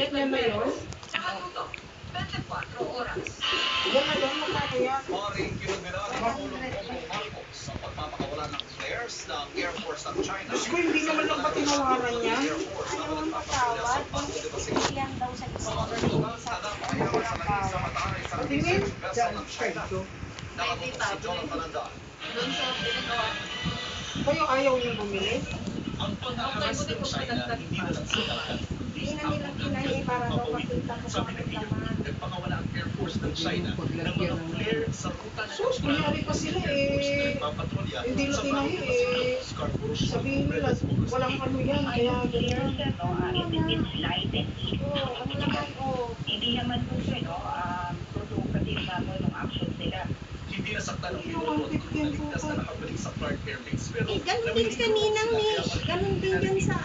Pinamit niya na yun? Nakatuto, 24 oras. Yan na yun, magkano yan? Maring kinagana ni Pangulong Bongbong Marcos sa pagpapakawalan ng flares ng Air Force ng China. Diyos ko, hindi naman lang ba tinawaran yan? Ayaw ang patawad, yan daw sa isang sa Patingin? Diyan, China. Nakapunta si Jonathan Andan. Doon sa pinagawa. Kayo ayaw niyong bumili? Ang pag-aaras ng China hindi na lang sinakat. Hindi na nilang kinahi para daw makita ko Sa kung anong Pilipinas, laman. nagpakawala ang Air Force ng China ng mga flare sa ruta ng Sus, kunyari pa sila hindi na tinahi sabihin nila, walang ano yan, kaya ganyan. Ano naman, Hindi naman po siya, provocative naman ng actions nila. Hindi nasaktan ang piloto at naligtas na nakabalik sa Clark Air Base. Pero ganun din kaninang ganun din yan sa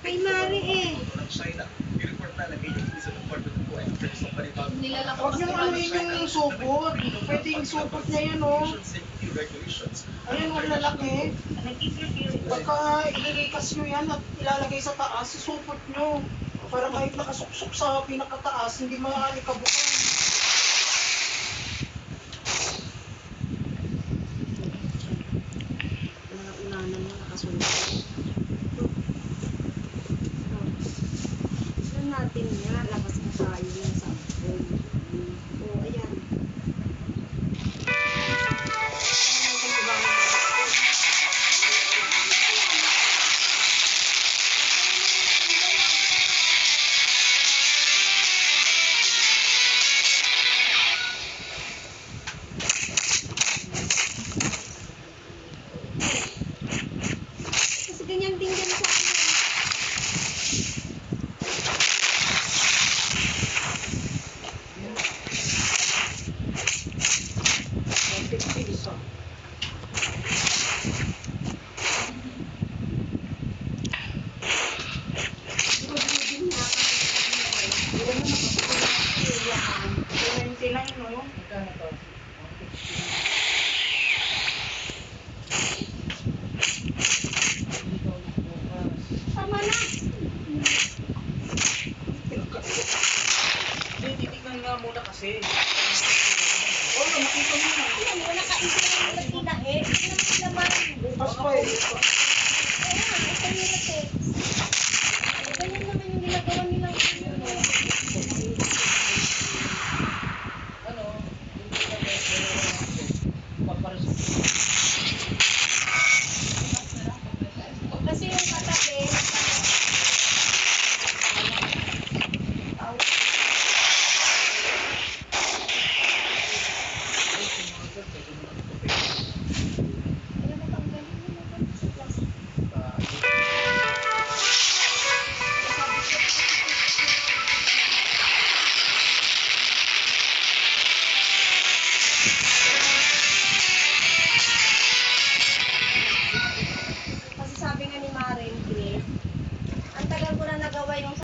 kay Mari ng China. I-report na ng agency sa Department of Affairs sa panibagong Nilalako Huwag niyong ano yung supot. Pwede yung supot niya yan, oh. safety regulations. Ayan, ang lalaki. Nag-interfere Pagka ililikas nyo yan at ilalagay sa taas, susupot nyo. Para kahit nakasuksok sa pinakataas, hindi makakabukan. unanan mo nakasunod. Saan natin yan?